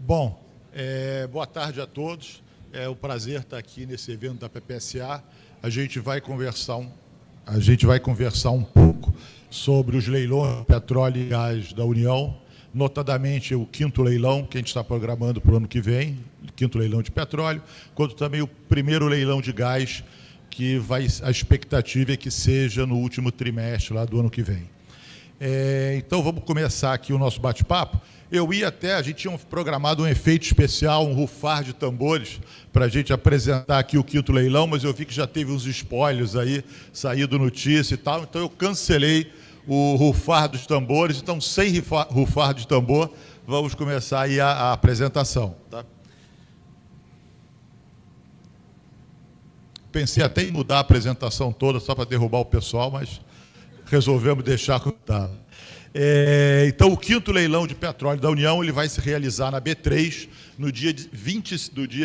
Bom, boa tarde a todos. É um prazer estar aqui nesse evento da PPSA. A gente vai conversar um pouco sobre os leilões de petróleo e gás da União, notadamente o 5º leilão que a gente está programando para o ano que vem, o 5º leilão de petróleo, quanto também o 1º leilão de gás, que a expectativa é que seja no último trimestre lá do ano que vem. Então, vamos começar aqui o nosso bate-papo. A gente tinha programado um efeito especial, um rufar de tambores, para a gente apresentar aqui o 5º leilão, mas eu vi que já teve uns spoilers aí, saído notícia e tal, então eu cancelei o rufar dos tambores. Então, sem rufar de tambor, vamos começar aí a apresentação. Tá? Pensei até em mudar a apresentação toda, só para derrubar o pessoal, mas resolvemos deixar como está. Então, o 5º leilão de petróleo da União ele vai se realizar na B3 no dia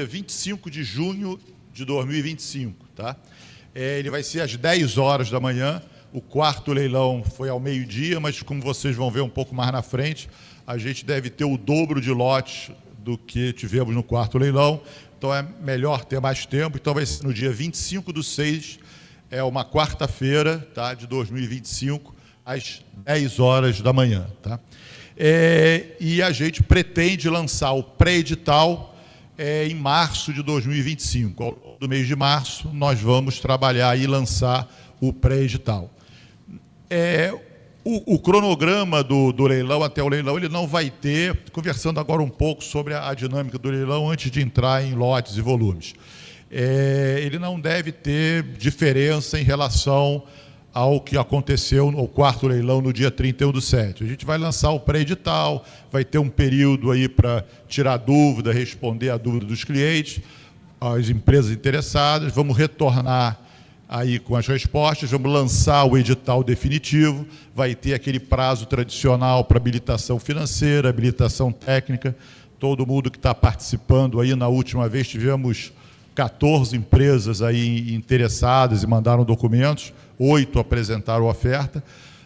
25 de junho de 2025. Tá? Ele vai ser às 10 horas da manhã. O 4º leilão foi ao meio-dia, mas como vocês vão ver um pouco mais na frente, a gente deve ter o dobro de lotes do que tivemos no 4º leilão. Então, é melhor ter mais tempo. Então, vai ser no dia 25/6, uma quarta-feira, tá, de 2025, às 10 horas da manhã. Tá? E a gente pretende lançar o pré-edital em março de 2025. Ao longo do mês de março, nós vamos trabalhar e lançar o pré-edital. O cronograma do leilão, até o leilão, ele não vai ter, conversando agora um pouco sobre a dinâmica do leilão, antes de entrar em lotes e volumes. Ele não deve ter diferença em relação ao que aconteceu no 4º leilão no dia 31/7. A gente vai lançar o pré-edital, vai ter um período aí para tirar dúvida, responder a dúvida dos clientes, as empresas interessadas, vamos retornar aí com as respostas, vamos lançar o edital definitivo, vai ter aquele prazo tradicional para habilitação financeira, habilitação técnica. Todo mundo que está participando aí, na última vez tivemos 14 empresas aí interessadas e mandaram documentos, 8 apresentaram oferta,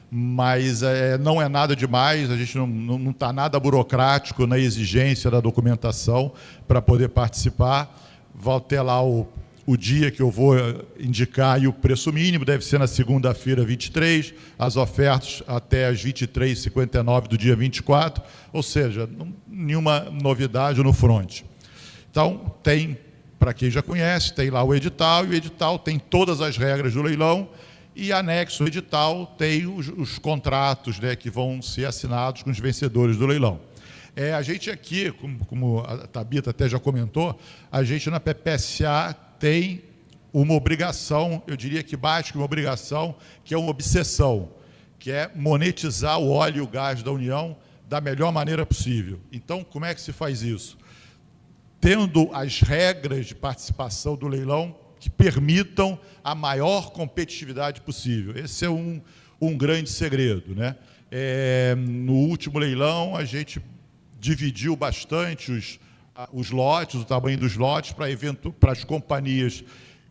mas não é nada demais, a gente não está nada burocrático na exigência da documentação para poder participar. Vai ter lá o dia que eu vou indicar e o preço mínimo, deve ser na segunda-feira, 23, as ofertas até as 23h59 do dia 24, ou seja, nenhuma novidade no front. Então, para quem já conhece, tem lá o edital, e o edital tem todas as regras do leilão, e anexo ao edital tem os contratos, né, que vão ser assinados com os vencedores do leilão. A gente aqui, como a Thabita até já comentou, a gente na PPSA tem uma obrigação, eu diria que mais que uma obrigação, que é uma obsessão, que é monetizar o óleo e o gás da União da melhor maneira possível. Então, como é que se faz isso? Tendo as regras de participação do leilão que permitam a maior competitividade possível. Esse é um grande segredo, né? No último leilão, a gente dividiu bastante os lotes, o tamanho dos lotes, para as companhias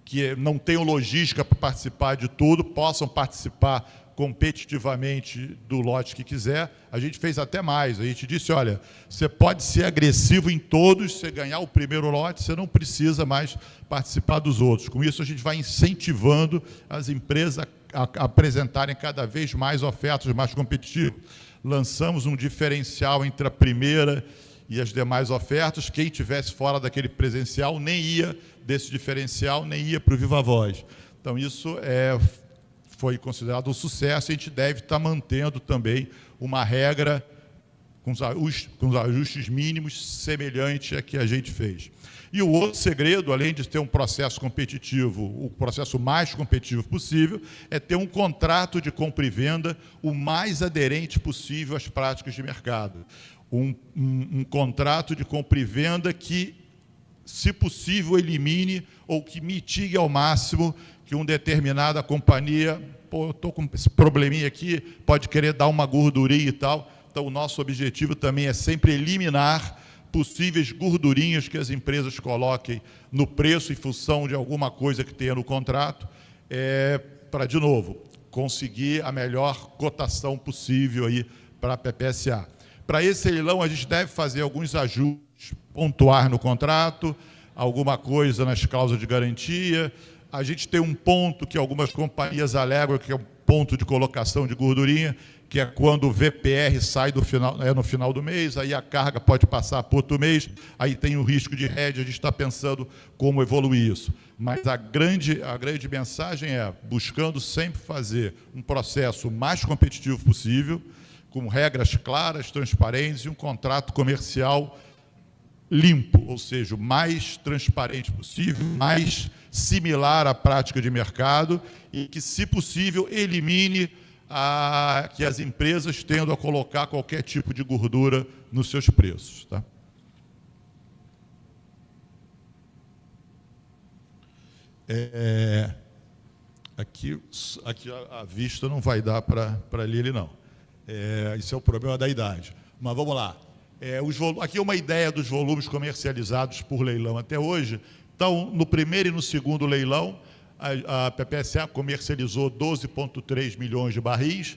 que não tenham logística para participar de tudo, possam participar competitivamente do lote que quiser. A gente fez até mais, a gente disse, olha, você pode ser agressivo em todos, você ganhar o primeiro lote, você não precisa mais participar dos outros. Com isso, a gente vai incentivando as empresas a apresentarem cada vez mais ofertas mais competitivas. Lançamos um diferencial entre a primeira e as demais ofertas. Quem estivesse fora daquele presencial nem ia desse diferencial, nem ia para o Viva Voz. Então, isso foi considerado um sucesso, e a gente deve estar mantendo também uma regra com os ajustes mínimos semelhante a que a gente fez. E o outro segredo, além de ter um processo competitivo, o processo mais competitivo possível, é ter um contrato de compra e venda o mais aderente possível às práticas de mercado. Um contrato de compra e venda que, se possível, elimine ou que mitigue ao máximo que uma determinada companhia, eu estou com esse probleminha aqui, pode querer dar uma gordurinha e tal. Então, o nosso objetivo também é sempre eliminar possíveis gordurinhas que as empresas coloquem no preço em função de alguma coisa que tenha no contrato, para, de novo, conseguir a melhor cotação possível aí para a PPSA. Para esse leilão, a gente deve fazer alguns ajustes pontuais no contrato, alguma coisa nas cláusulas de garantia. A gente tem um ponto que algumas companhias alegam que é um ponto de colocação de gordurinha, que é quando o VPR sai no final do mês, aí a carga pode passar por outro mês, aí tem o risco de hedge, a gente está pensando como evoluir isso. Mas a grande mensagem é buscando sempre fazer um processo mais competitivo possível, com regras claras, transparentes e um contrato comercial limpo, ou seja, o mais transparente possível, mais similar à prática de mercado e que, se possível, elimine que as empresas tendam a colocar qualquer tipo de gordura nos seus preços. Tá? Aqui a vista não vai dar para ler ele, não. Isso é o problema da idade. Mas vamos lá. Aqui é uma ideia dos volumes comercializados por leilão até hoje. Então, no primeiro e no segundo leilão, a PPSA comercializou 12,3 milhões de barris.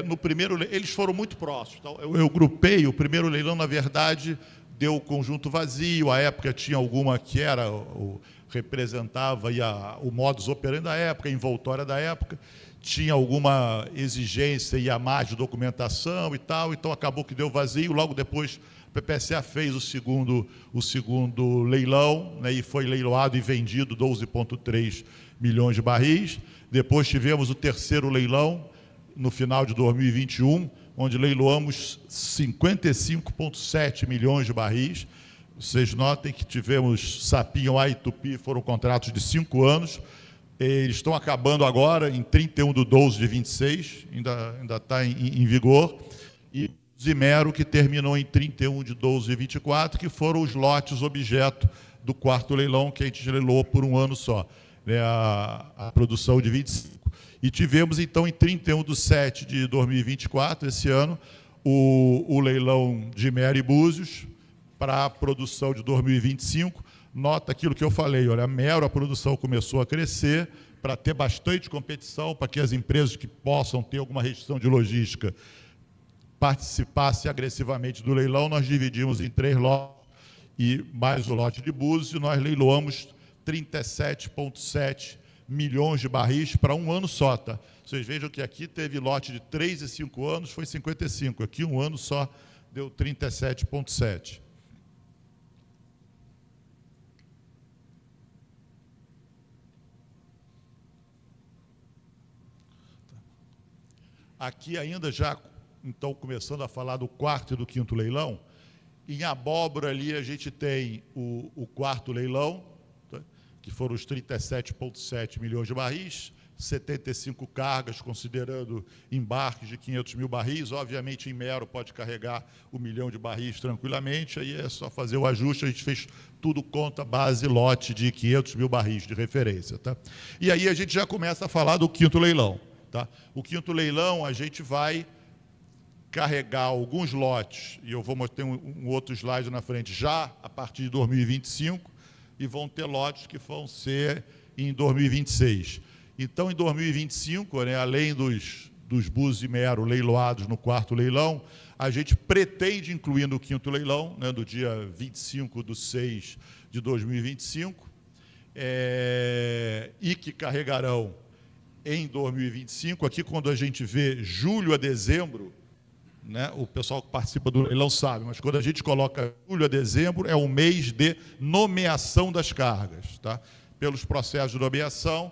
No primeiro, eles foram muito próximos. Então, eu grupei, o primeiro leilão, na verdade, deu o conjunto vazio, à época tinha alguma que era, representava o modus operandi da época, a envoltória da época, tinha alguma exigência e a mais de documentação e tal, então acabou que deu vazio. Logo depois, a PPSA fez o segundo leilão, né, e foi leiloado e vendido 12,3 milhões de barris. Depois tivemos o terceiro leilão, no final de 2021, onde leiloamos 55,7 milhões de barris. Vocês notem que tivemos Sapinhoá e Tupi, foram contratos de 5 anos. Eles estão acabando agora, em 31/12/26, ainda está em vigor. E Zimero, que terminou em 31/12/24, que foram os lotes objeto do quarto leilão, que a gente leiloou por um ano só, né, a produção de 25. E tivemos, então, em 31/07/2024, esse ano, o leilão de Mero e Búzios para a produção de 2025. Nota aquilo que eu falei, olha, a Mero, a produção começou a crescer para ter bastante competição, para que as empresas que possam ter alguma restrição de logística participassem agressivamente do leilão. Nós dividimos em 3 lotes e mais o lote de Búzios, e nós leiloamos 37,7 milhões de barris para um ano só. Tá? Vocês vejam que aqui teve lote de 3 e 5 anos, foi 55. Aqui um ano só deu 37,7. Aqui ainda já, então, começando a falar do quarto e do quinto leilão, em abóbora ali a gente tem o quarto leilão, tá? Que foram os 37,7 milhões de barris, 75 cargas, considerando embarques de 500 mil barris. Obviamente, em Mero pode carregar 1 milhão de barris tranquilamente, aí é só fazer o ajuste, a gente fez tudo conta base lote de 500 mil barris de referência. Tá? E aí a gente já começa a falar do quinto leilão. Tá? O quinto leilão, a gente vai carregar alguns lotes, e eu vou mostrar um outro slide na frente, já a partir de 2025, e vão ter lotes que vão ser em 2026. Então, em 2025, né, além dos Búzios e Mero leiloados no quarto leilão, a gente pretende incluir no quinto leilão, né, do dia 25/6/2025, e que carregarão em 2025, aqui quando a gente vê julho a dezembro, né, o pessoal que participa do leilão sabe, mas quando a gente coloca julho a dezembro, é o mês de nomeação das cargas. Tá? Pelos processos de nomeação,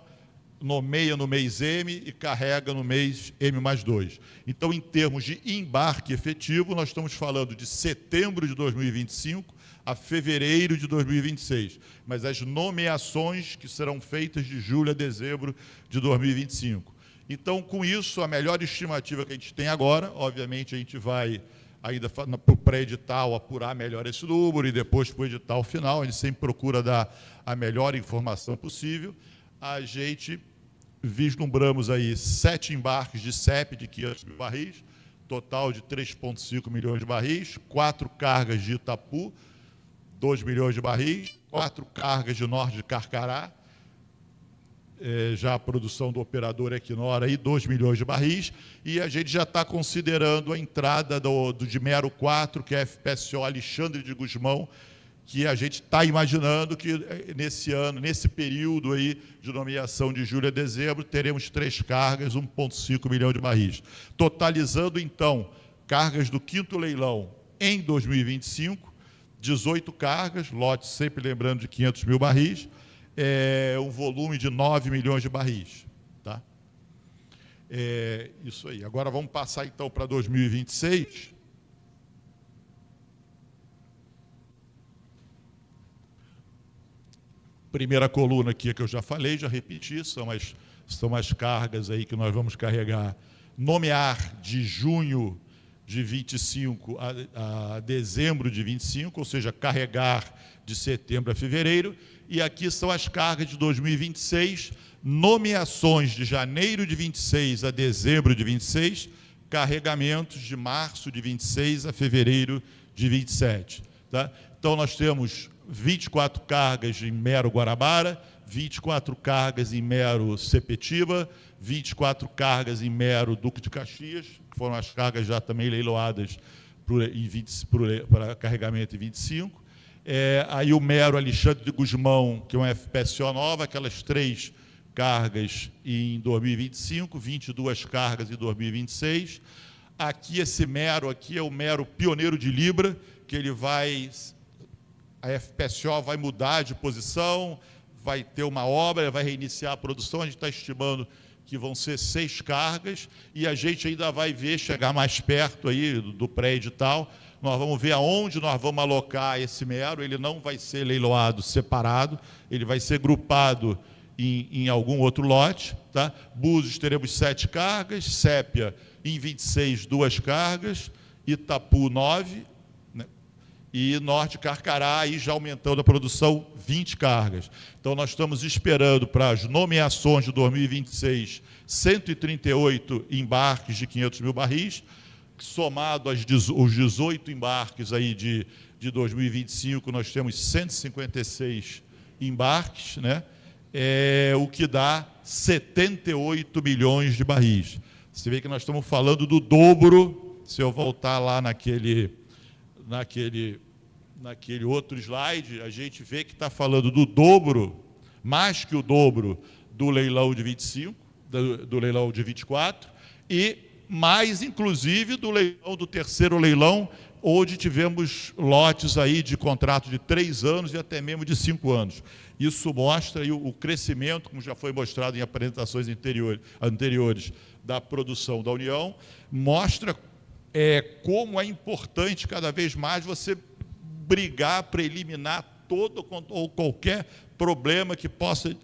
nomeia no mês M e carrega no mês M+2. Então, em termos de embarque efetivo, nós estamos falando de setembro de 2025 a fevereiro de 2026, mas as nomeações que serão feitas de julho a dezembro de 2025. Então, com isso, a melhor estimativa que a gente tem agora, obviamente a gente vai ainda para o pré-edital apurar melhor esse número e depois para o edital final, a gente sempre procura dar a melhor informação possível. A gente vislumbramos aí 7 embarques de CEP de 500 mil barris, total de 3,5 milhões de barris, 4 cargas de Itapu, 2 milhões de barris, 4 cargas de norte de Carcará, já a produção do operador Equinor, aí 2 milhões de barris, e a gente já está considerando a entrada do de Mero 4, que é FPSO Alexandre de Gusmão, que a gente está imaginando que nesse ano, nesse período aí de nomeação de julho a dezembro, teremos 3 cargas, 1,5 milhão de barris. Totalizando, então, cargas do 5º leilão em 2025, 18 cargas, lote sempre lembrando de 500 mil barris, um volume de 9 milhões de barris. Tá? Isso aí. Agora vamos passar, então, para 2026. Primeira coluna aqui que eu já falei, já repeti, são as cargas aí que nós vamos carregar, nomear de junho de 25 a dezembro de 25, ou seja, carregar de setembro a fevereiro, e aqui são as cargas de 2026, nomeações de janeiro de 26 a dezembro de 26, carregamentos de março de 26 a fevereiro de 27. Tá? Então, nós temos 24 cargas em Mero Guarabara, 24 cargas em Mero Sepetiba, 24 cargas em Mero Duque de Caxias, que foram as cargas já também leiloadas para carregamento em 25. Aí o Mero Alexandre de Gusmão, que é uma FPSO nova, aquelas 3 cargas em 2025, 22 cargas em 2026. Aqui esse Mero aqui é o Mero Pioneiro de Libra, que ele vai... A FPSO vai mudar de posição, vai ter uma obra, vai reiniciar a produção, a gente está estimando que vão ser 6 cargas, e a gente ainda vai ver, chegar mais perto aí do pré-edital, nós vamos ver aonde nós vamos alocar esse Mero, ele não vai ser leiloado separado, ele vai ser grupado em algum outro lote. Tá? Búzios teremos 7 cargas, Sépia em 26, 2 cargas, Itapu 9, e Norte Carcará, aí já aumentando a produção, 20 cargas. Então, nós estamos esperando para as nomeações de 2026, 138 embarques de 500 mil barris, somado os 18 embarques aí de 2025, nós temos 156 embarques, né? O que dá 78 milhões de barris. Você vê que nós estamos falando do dobro, se eu voltar lá naquele outro slide, a gente vê que está falando do dobro, mais que o dobro do leilão de 25, do leilão de 24, e mais, inclusive, do terceiro leilão, onde tivemos lotes aí de contrato de 3 anos e até mesmo de 5 anos. Isso mostra aí o crescimento, como já foi mostrado em apresentações anteriores da produção da União, mostra como é importante cada vez mais você brigar para eliminar todo ou qualquer problema que possa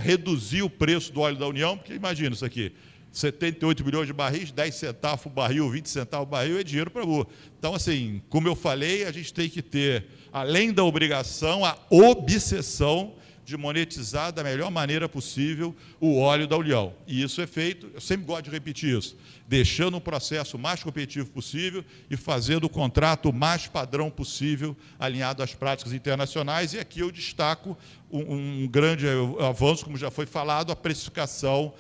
reduzir o preço do óleo da União, porque imagina isso aqui, 78 milhões de barris, 10 centavos o barril, 20 centavos o barril, é dinheiro para burro. Então, assim, como eu falei, a gente tem que ter, além da obrigação, a obsessão de monetizar da melhor maneira possível o óleo da União. E isso é feito, eu sempre gosto de repetir isso, deixando um processo mais competitivo possível e fazendo o contrato o mais padrão possível, alinhado às práticas internacionais. E aqui eu destaco um grande avanço, como já foi falado, a precificação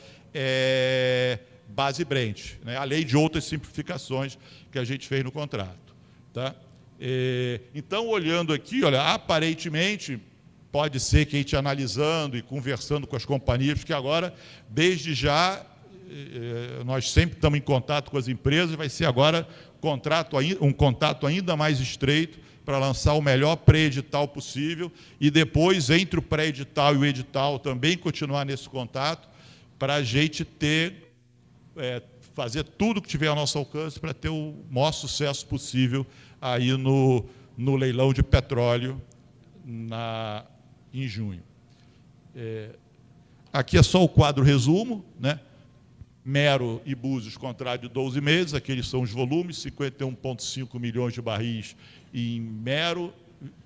base Brent, né? Além de outras simplificações que a gente fez no contrato. Tá? Então, olhando aqui, olha, aparentemente, pode ser que a gente analisando e conversando com as companhias, porque agora, desde já, nós sempre estamos em contato com as empresas, vai ser agora um contato ainda mais estreito para lançar o melhor pré-edital possível e depois, entre o pré-edital e o edital, também continuar nesse contato para a gente fazer tudo que tiver ao nosso alcance para ter o maior sucesso possível aí no leilão de petróleo em junho. Aqui é só o quadro resumo, né? Mero e Búzios, contrato de 12 meses, aqueles são os volumes, 51,5 milhões de barris em Mero,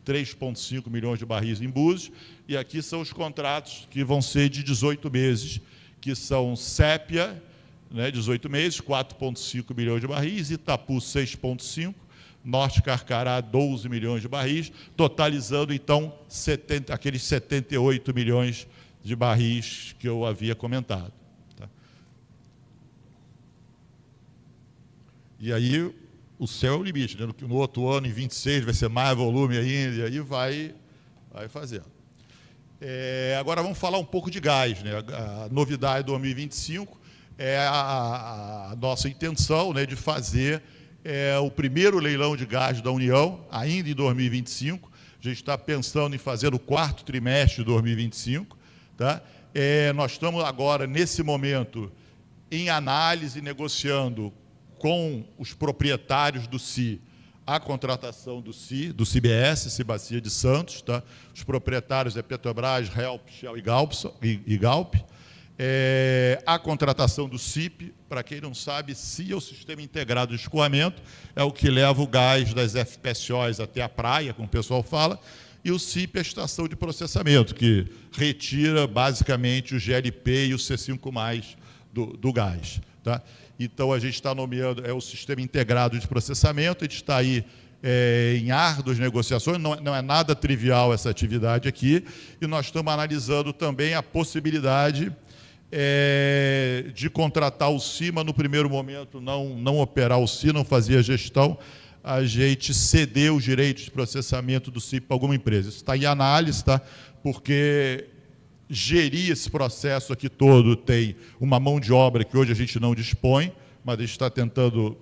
3,5 milhões de barris em Búzios, e aqui são os contratos que vão ser de 18 meses, que são Sépia, né, 18 meses, 4,5 milhões de barris, Itapu, 6,5, Norte Carcará, 12 milhões de barris, totalizando, então, aqueles 78 milhões de barris que eu havia comentado. Tá? E aí o céu é o limite, né? No outro ano, em 26, vai ser mais volume ainda, e aí vai fazendo. Agora vamos falar um pouco de gás, né? A novidade de 2025 é a nossa intenção, né, de fazer o primeiro leilão de gás da União, ainda em 2025. A gente está pensando em fazer no quarto trimestre de 2025. Tá? Nós estamos agora, nesse momento, em análise, negociando com os proprietários do CI a contratação do CI, do CBS, Cibacia de Santos. Tá? Os proprietários é Petrobras, Help, Shell e Galp. A contratação do CIP, para quem não sabe, CI é o Sistema Integrado de Escoamento, é o que leva o gás das FPSOs até a praia, como o pessoal fala, e o CIP é a estação de processamento, que retira basicamente o GLP e o C5+, do gás. Tá? Então, a gente está nomeando, o Sistema Integrado de Processamento, a gente está aí em árduas negociações, não é nada trivial essa atividade aqui, e nós estamos analisando também a possibilidade de contratar o CIMA, no primeiro momento não operar o CI, não fazer a gestão, a gente ceder os direitos de processamento do CIP para alguma empresa. Isso está em análise, tá? Porque gerir esse processo aqui todo tem uma mão de obra que hoje a gente não dispõe, mas a gente está tentando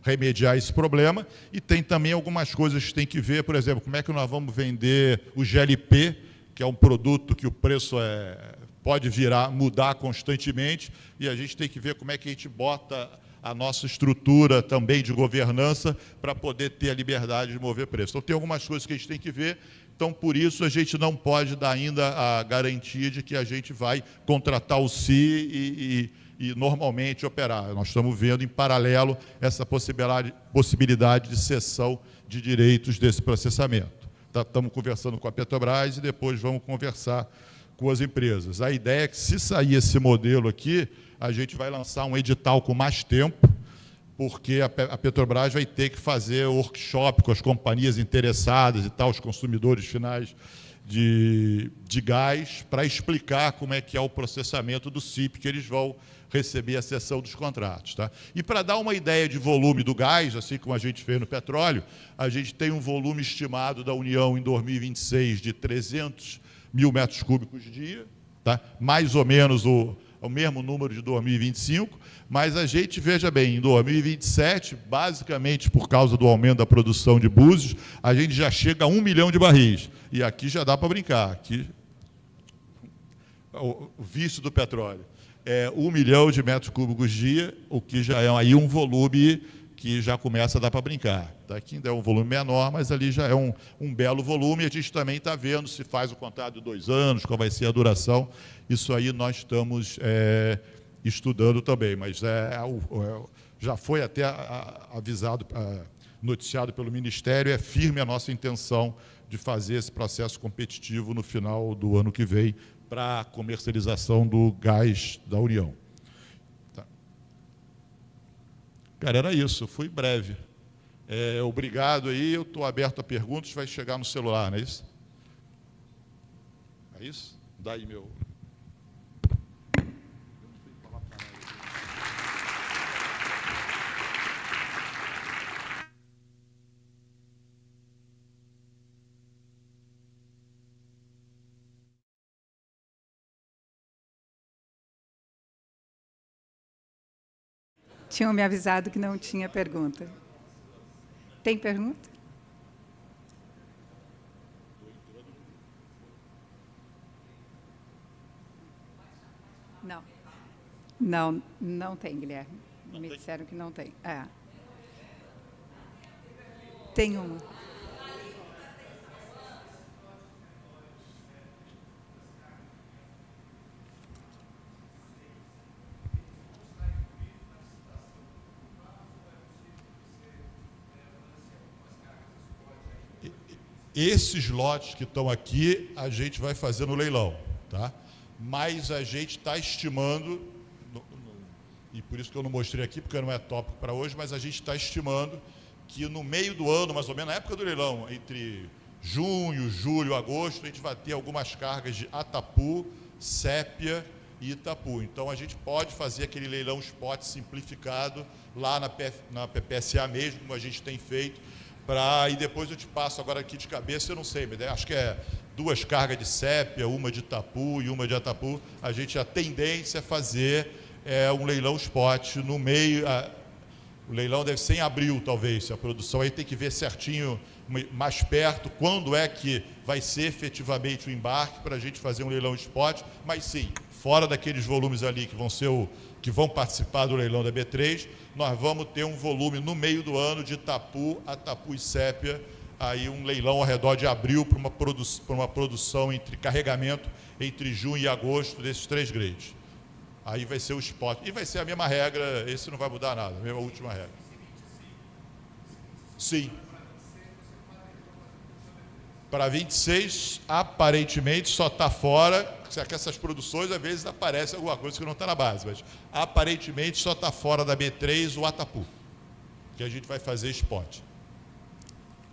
remediar esse problema, e tem também algumas coisas que tem que ver, por exemplo, como é que nós vamos vender o GLP, que é um produto que o preço pode mudar constantemente, e a gente tem que ver como é que a gente bota a nossa estrutura também de governança para poder ter a liberdade de mover preço. Então, tem algumas coisas que a gente tem que ver, então, por isso, a gente não pode dar ainda a garantia de que a gente vai contratar o CI e normalmente operar. Nós estamos vendo, em paralelo, essa possibilidade de cessão de direitos desse processamento. Estamos conversando com a Petrobras e depois vamos conversar com as empresas. A ideia é que, se sair esse modelo aqui, a gente vai lançar um edital com mais tempo, porque a Petrobras vai ter que fazer workshop com as companhias interessadas e tal, os consumidores finais de gás, para explicar como é que é o processamento do CIP, que eles vão receber a cessão dos contratos. Tá? E para dar uma ideia de volume do gás, assim como a gente fez no petróleo, a gente tem um volume estimado da União em 2026 de 300 mil metros cúbicos dia, tá? Mais ou menos o mesmo número de 2025, mas a gente, veja bem, em 2027, basicamente por causa do aumento da produção de Búzios, a gente já chega a 1 milhão de barris. E aqui já dá para brincar. Aqui, o vício do petróleo. 1 milhão de metros cúbicos dia, o que já é aí um volume que já começa a dar para brincar. Aqui ainda é um volume menor, mas ali já é um belo volume. A gente também está vendo se faz o contrato de 2 anos, qual vai ser a duração. Isso aí nós estamos estudando também, mas já foi até avisado, noticiado pelo Ministério, é firme a nossa intenção de fazer esse processo competitivo no final do ano que vem para a comercialização do gás da União. Tá. Cara, era isso, fui breve. Obrigado aí, eu estou aberto a perguntas, vai chegar no celular, não é isso? É isso? Dá aí meu... Tinham me avisado que não tinha pergunta. Tem pergunta? Não. Não tem, Guilherme. Me disseram que não tem. Tem uma. Esses lotes que estão aqui, a gente vai fazer no leilão, tá? Mas a gente está estimando, e por isso que eu não mostrei aqui, porque não é tópico para hoje, mas a gente está estimando que no meio do ano, mais ou menos, na época do leilão, entre junho, julho, agosto, a gente vai ter algumas cargas de Atapu, Sépia e Itapu. Então, a gente pode fazer aquele leilão spot simplificado lá na PPSA mesmo, como a gente tem feito, e depois eu te passo agora aqui de cabeça, eu não sei, acho que é 2 cargas de Sépia, uma de Itapu e uma de Atapu. A tendência é fazer um leilão spot no meio. O leilão deve ser em abril, talvez, a produção aí tem que ver certinho, mais perto, quando é que vai ser efetivamente o embarque para a gente fazer um leilão spot, mas sim, fora daqueles volumes ali que vão participar do leilão da B3, nós vamos ter um volume no meio do ano de Itapu, Atapu e Sépia, aí um leilão ao redor de abril para uma produção entre carregamento entre junho e agosto desses 3 grades. Aí vai ser o spot. E vai ser a mesma regra, esse não vai mudar nada, a mesma última regra. Sim. Para 26, aparentemente, só está fora, que essas produções, às vezes, aparece alguma coisa que não está na base, mas aparentemente só está fora da B3 o Atapu, que a gente vai fazer spot.